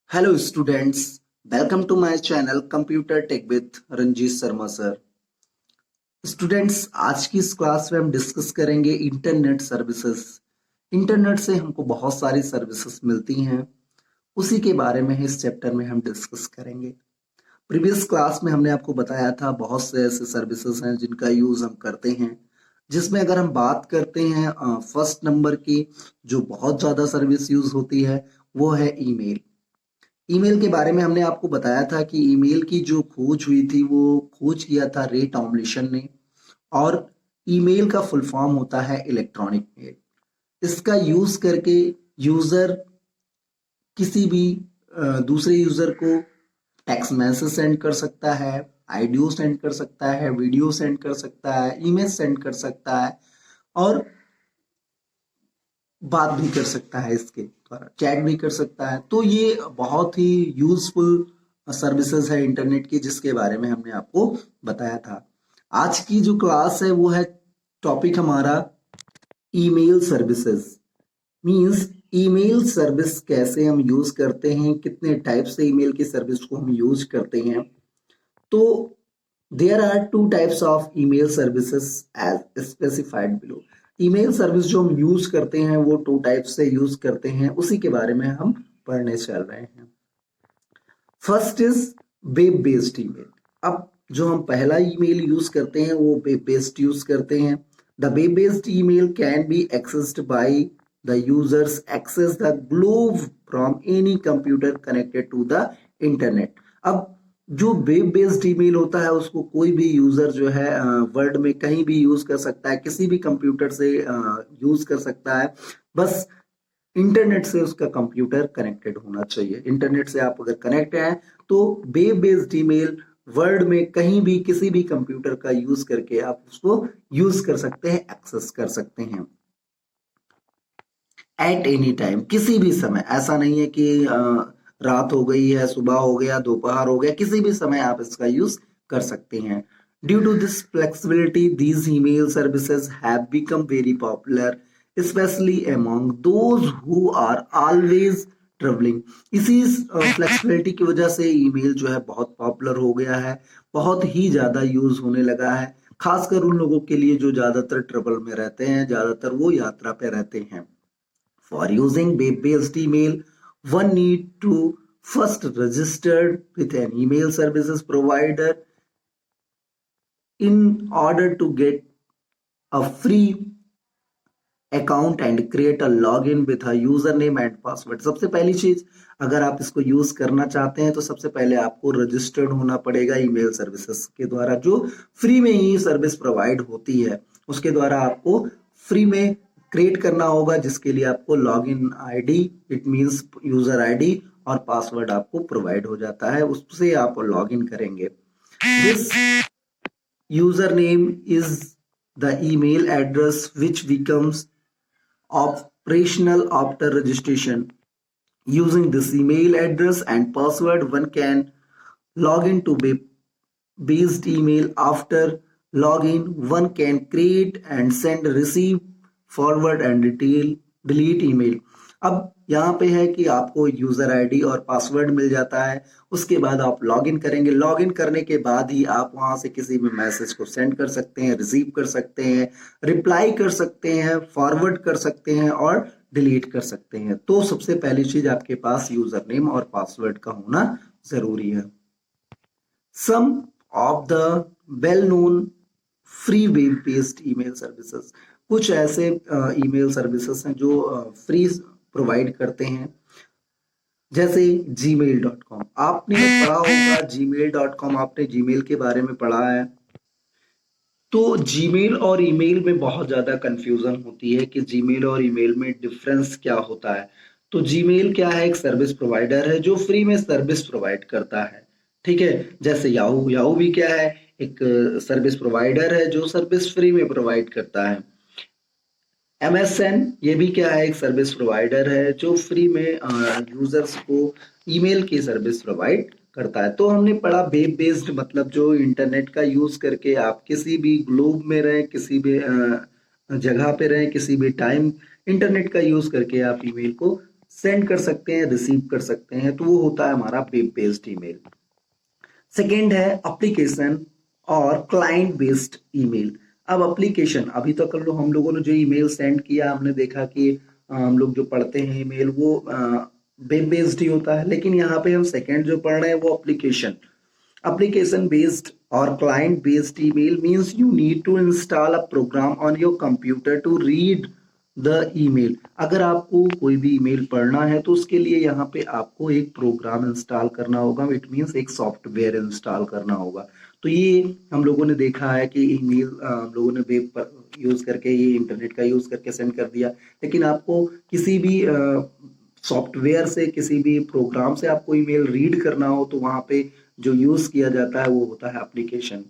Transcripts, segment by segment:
Hello students, welcome to my channel computer tech with Ranjeet Sharma sir. Students, आज की इस class में हम डिस्कस करेंगे इंटरनेट सर्विसेज। इंटरनेट से हमको बहुत सारी सर्विसेज मिलती हैं, उसी के बारे में इस चैप्टर में हम डिस्कस करेंगे। प्रीवियस क्लास में हमने आपको बताया था बहुत से ऐसे सर्विसेज हैं जिनका यूज हम करते हैं, जिसमें अगर हम बात करते हैं फर्स्ट नंबर की जो बहुत ज्यादा सर्विस यूज होती है वो है ईमेल। ईमेल के बारे में हमने आपको बताया था कि ईमेल की जो खोज हुई थी वो खोज किया था रे टॉमलिंसन ने। और ईमेल का फुल फॉर्म होता है इलेक्ट्रॉनिक मेल। इसका यूज करके यूजर किसी भी दूसरे यूजर को टेक्स्ट मैसेज सेंड कर सकता है, आइडियो सेंड कर सकता है, वीडियो सेंड कर सकता है, इमेज सेंड कर सकता है और बात भी कर सकता है, इसके द्वारा चैट भी कर सकता है। तो ये बहुत ही यूजफुल सर्विसेज है इंटरनेट की, जिसके बारे में हमने आपको बताया था। आज की जो क्लास है वो है, टॉपिक हमारा email services. Means email service कैसे हम यूज करते हैं, कितने टाइप से ईमेल की सर्विस को हम यूज करते हैं। तो there are two types of email services as specified below. Email service जो हम यूज करते हैं वो टू टाइप से यूज करते हैं, उसी के बारे में हम पढ़ने चल रहे हैं। First is web based email. अब जो हम पहला ईमेल यूज करते हैं वो वेब बेस्ड यूज करते हैं। The web based email can be accessed by the users access the globe from any computer connected to the internet. अब जो वेब बेस्ड ईमेल होता है उसको कोई भी यूजर जो है वर्ल्ड में कहीं भी यूज कर सकता है, किसी भी कंप्यूटर से यूज कर सकता है। बस इंटरनेट से उसका कंप्यूटर कनेक्टेड होना चाहिए। इंटरनेट से आप अगर कनेक्ट हैं तो वेब बेस्ड ईमेल वर्ल्ड में कहीं भी किसी भी कंप्यूटर का यूज करके आप उसको यूज कर सकते हैं, एक्सेस कर सकते हैं एट एनी टाइम, किसी भी समय। ऐसा नहीं है कि रात हो गई है, सुबह हो गया, दोपहर हो गया, किसी भी समय आप इसका यूज कर सकते हैं। Due to this flexibility these email services have become very popular specially among those who are always travelling. इसी फ्लेक्सिबिलिटी की वजह से ईमेल जो है बहुत पॉपुलर हो गया है, बहुत ही ज्यादा यूज होने लगा है, खासकर उन लोगों के लिए जो ज्यादातर ट्रेवल में रहते हैं, ज्यादातर वो यात्रा पे रहते हैं। For using web-based email, one need to first register with an email services provider in order to get a free account and create a login with a username and password। सबसे पहली चीज, अगर आप इसको यूज करना चाहते हैं तो सबसे पहले आपको रजिस्टर्ड होना पड़ेगा ईमेल सर्विसेज के द्वारा, जो फ्री में ही सर्विस प्रोवाइड होती है। उसके द्वारा आपको फ्री में क्रिएट करना होगा, जिसके लिए आपको login ID, it means user ID और पासवर्ड आपको प्रोवाइड हो जाता है, उससे आप लॉगिन करेंगे। This user name is the email address which becomes operational after registration. Using this email address and password, one can log into web-based email. After login, one can create and send, receive, forward and delete email। अब यहाँ पे है कि आपको user ID और password मिल जाता है, उसके बाद आप लॉगिन करेंगे। लॉगिन करने के बाद ही आप वहां से किसी भी मैसेज को सेंड कर सकते हैं, रिसीव कर सकते हैं, रिप्लाई कर सकते हैं, फॉरवर्ड कर सकते हैं और डिलीट कर सकते हैं। तो सबसे पहली चीज, आपके पास यूजर नेम और पासवर्ड का होना जरूरी है। Some of the well known free web based email services. कुछ ऐसे ईमेल सर्विसेज हैं जो फ्री प्रोवाइड करते हैं, जैसे gmail.com। आपने पढ़ा होगा gmail.com, आपने जीमेल के बारे में पढ़ा है। तो जीमेल और ईमेल में बहुत ज्यादा कंफ्यूजन होती है कि जीमेल और ईमेल में डिफरेंस क्या होता है। तो जीमेल क्या है, एक सर्विस प्रोवाइडर है जो फ्री में सर्विस प्रोवाइड करता है। ठीक है, जैसे याहू, याहू भी क्या है, एक सर्विस प्रोवाइडर है जो सर्विस फ्री में प्रोवाइड करता है। MSN ये भी क्या है, एक सर्विस प्रोवाइडर है जो फ्री में यूजर्स को ईमेल की सर्विस प्रोवाइड करता है। तो हमने पढ़ा वेब बेस्ड मतलब जो इंटरनेट का यूज करके आप किसी भी ग्लोब में रहें, किसी भी जगह पे रहें, किसी भी टाइम इंटरनेट का यूज करके आप ईमेल को सेंड कर सकते हैं, रिसीव कर सकते हैं, तो वो होता है हमारा वेब बेस्ड ईमेल। सेकेंड है एप्लीकेशन और क्लाइंट बेस्ड ईमेल। अब एप्लीकेशन, अभी तक हम लोगों ने जो ईमेल सेंड किया, हमने देखा कि हम लोग जो पढ़ते हैं ईमेल वो वेब बेस्ड ही होता है, लेकिन यहाँ पे हम सेकेंड जो पढ़ रहे हैं वो application. Application based or client based email means you need to install a program on your computer to read the email। अगर आपको कोई भी ईमेल पढ़ना है तो उसके लिए यहाँ पे आपको एक प्रोग्राम इंस्टॉल करना होगा, इट मीन्स एक सॉफ्टवेयर इंस्टॉल करना होगा। तो ये हम लोगों ने देखा है कि ईमेल हम लोगों ने वेब पर यूज करके, ये इंटरनेट का यूज करके सेंड कर दिया, लेकिन आपको किसी भी सॉफ्टवेयर से, किसी भी प्रोग्राम से आपको ईमेल रीड करना हो तो वहां पे जो यूज किया जाता है वो होता है application.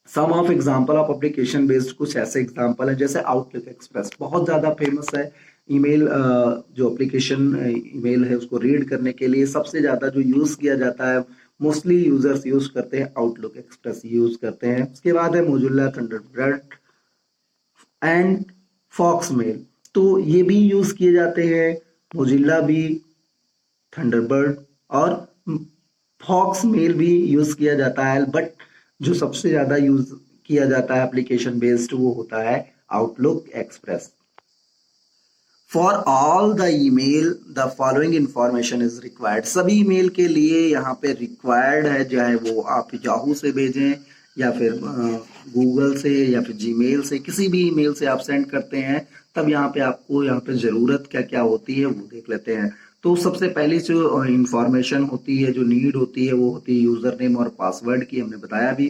Some of example of application based, कुछ ऐसे एग्जांपल है जैसे आउटलुक एक्सप्रेस, बहुत ज्यादा फेमस है ईमेल। जो एप्लीकेशन ईमेल है उसको रीड करने के लिए सबसे ज्यादा जो यूज किया जाता है, मोस्टली यूजर्स यूज करते हैं आउटलुक एक्सप्रेस यूज करते हैं। उसके बाद है Mozilla Thunderbird and Foxmail, तो ये भी यूज किए जाते हैं, मोजिल्ला भी, थंडरबर्ड और फॉक्स मेल भी यूज किया जाता है, बट जो सबसे ज्यादा यूज किया जाता है एप्लीकेशन बेस्ड वो होता है outlook express. For all the email the following information is required, सभी ईमेल के लिए यहाँ पे रिक्वायर्ड है, चाहे वो आप याहू से भेजें या फिर गूगल से या फिर जीमेल से, किसी भी ईमेल से आप सेंड करते हैं, तब यहाँ पे आपको यहाँ पे जरूरत क्या क्या होती है वो देख लेते हैं। तो सबसे पहली जो इंफॉर्मेशन होती है, जो नीड होती है, वो होती है यूजर नेम और पासवर्ड की। हमने बताया भी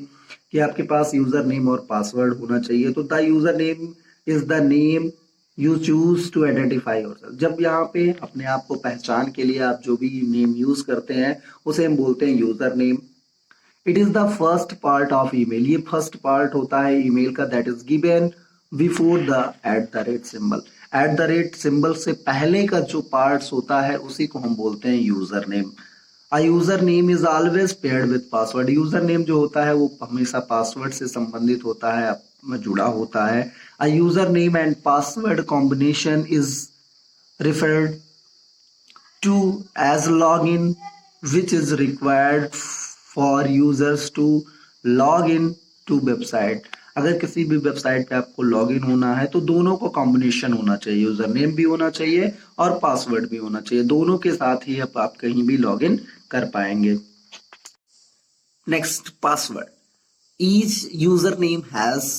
कि आपके पास यूजर नेम और पासवर्ड होना चाहिए। तो the user name is the name you choose to identify yourself. जब यहाँ पे अपने आप को पहचान के लिए आप जो भी नेम यूज करते हैं उसे हम बोलते हैं user name. It is the first part of email, ये फर्स्ट पार्ट होता है ईमेल का, that is given before the at the rate symbol. At the rate symbol से पहले का जो पार्ट्स होता है उसी को हम बोलते हैं user name. A user name is always paired with password, user name जो होता है वो हमेशा पासवर्ड से संबंधित होता है, जुड़ा होता है। A user name and password combination is referred to as login, which is required for users to log in to website। अगर किसी भी वेबसाइट पे आपको लॉग इन होना है तो दोनों को कॉम्बिनेशन होना चाहिए, यूजर नेम भी होना चाहिए और पासवर्ड भी होना चाहिए, दोनों के साथ ही आप कहीं भी लॉग इन कर पाएंगे। Next, password. Each user name has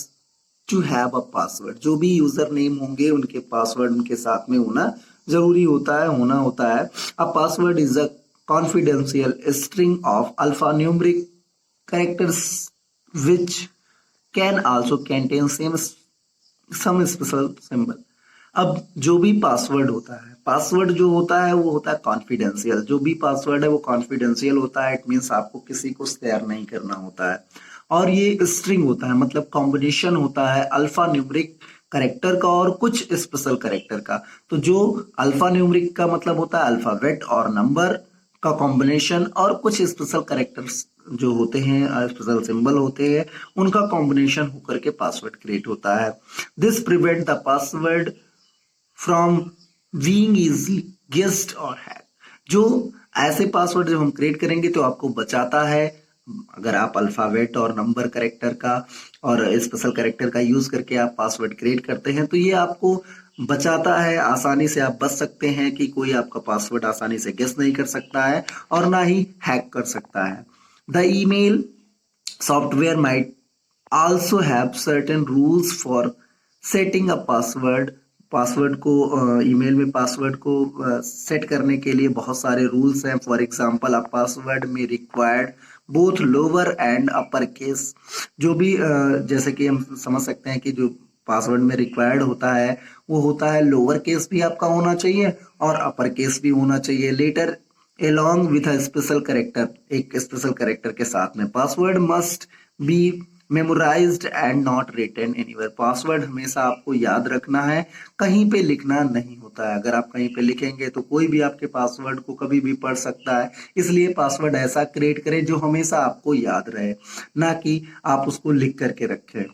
to have a password, जो भी यूजर नेम होंगे उनके पासवर्ड उनके साथ में होना जरूरी होता है, होना होता है। A password is a confidential string of alphanumeric characters which can also contain some special symbol. अब जो भी पासवर्ड होता है, पासवर्ड जो होता है वो होता है कॉन्फिडेंशियल, जो भी पासवर्ड है वो कॉन्फिडेंशियल होता है, इट मीन्स आपको किसी को शेयर नहीं करना होता है। और ये स्ट्रिंग होता है, मतलब कॉम्बिनेशन होता है अल्फा न्यूमरिक करेक्टर का और कुछ स्पेशल करेक्टर का। तो जो अल्फा न्यूमरिक का मतलब होता है अल्फाबेट और नंबर का कॉम्बिनेशन, और कुछ स्पेशल करेक्टर्स जो होते हैं, स्पेशल सिंबल होते हैं, उनका कॉम्बिनेशन होकर के पासवर्ड क्रिएट होता है। This prevent the password from being easily guessed और हैक। जो ऐसे पासवर्ड जब हम क्रिएट करेंगे तो आपको बचाता है, अगर आप अल्फाबेट और नंबर करेक्टर का और स्पेशल करेक्टर का यूज करके आप पासवर्ड क्रिएट करते हैं तो ये आपको बचाता है, आसानी से आप बच सकते हैं कि कोई आपका पासवर्ड आसानी से गेस नहीं कर सकता है और ना ही हैक कर सकता है। The email software might also have certain rules for setting a password. Password को ईमेल में पासवर्ड को सेट करने के लिए बहुत सारे रूल्स हैं। फॉर एग्जांपल, अ पासवर्ड में required both lower and upper case. जो भी जैसे कि हम समझ सकते हैं कि जो पासवर्ड में रिक्वायर्ड होता है वो होता है लोअर केस भी आपका होना चाहिए और अपर केस भी होना चाहिए। Letter along with a special character, एक स्पेशल कैरेक्टर के साथ में। Password must be memorized and not written anywhere. Password हमेशा आपको याद रखना है, कहीं पे लिखना नहीं होता है। अगर आप कहीं पे लिखेंगे तो कोई भी आपके पासवर्ड को कभी भी पढ़ सकता है, इसलिए पासवर्ड ऐसा क्रिएट करें जो हमेशा आपको याद रहे, ना कि आप उसको लिख करके रखें।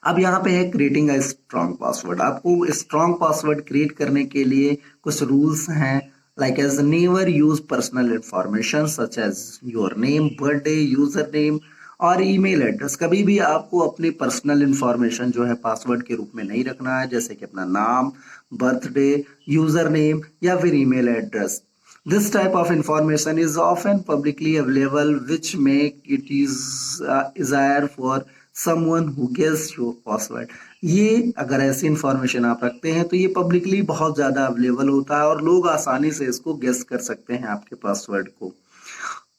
अब यहाँ पे है क्रिएटिंग अ स्ट्रॉन्ग पासवर्ड। आपको स्ट्रॉन्ग पासवर्ड क्रिएट करने के लिए कुछ रूल्स हैं, like as never use personal information such as your name, birthday, user name और ईमेल एड्रेस। कभी भी आपको अपनी पर्सनल इंफॉर्मेशन जो है पासवर्ड के रूप में नहीं रखना है, जैसे कि अपना नाम, बर्थडे, यूजर नेम या फिर email address. This type of information is often publicly available, which make it is easier for someone who guess your password। ये अगर ऐसी इंफॉर्मेशन आप रखते हैं तो ये पब्लिकली बहुत ज़्यादा अवेलेबल होता है और लोग आसानी से इसको गेस कर सकते हैं आपके पासवर्ड को।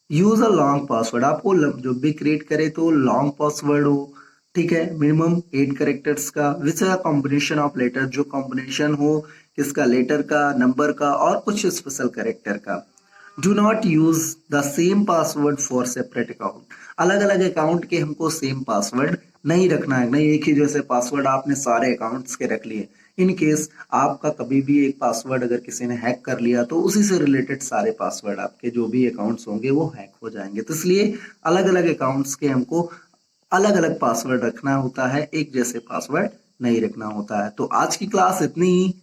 Use a long password. आपको जो भी क्रिएट करे तो लॉन्ग पासवर्ड हो, ठीक है, मिनिमम 8 कैरेक्टर्स का, विच अ कॉम्बिनेशन ऑफ लेटर, जो कॉम्बिनेशन हो किसका, लेटर का, नंबर का और कुछ स्पेशल कैरेक्टर का। Do not use the same password for separate account. अलग अलग अकाउंट के हमको सेम पासवर्ड नहीं रखना है, नहीं एक ही जैसे पासवर्ड आपने सारे अकाउंट्स के रख लिए। इन केस आपका कभी भी एक पासवर्ड अगर किसी ने हैक कर लिया तो उसी से रिलेटेड सारे पासवर्ड आपके जो भी अकाउंट्स होंगे वो हैक हो जाएंगे। तो इसलिए अलग अलग अकाउंट्स के हमको अलग अलग पासवर्ड रखना होता है, एक जैसे पासवर्ड नहीं रखना होता है। तो आज की क्लास इतनी ही।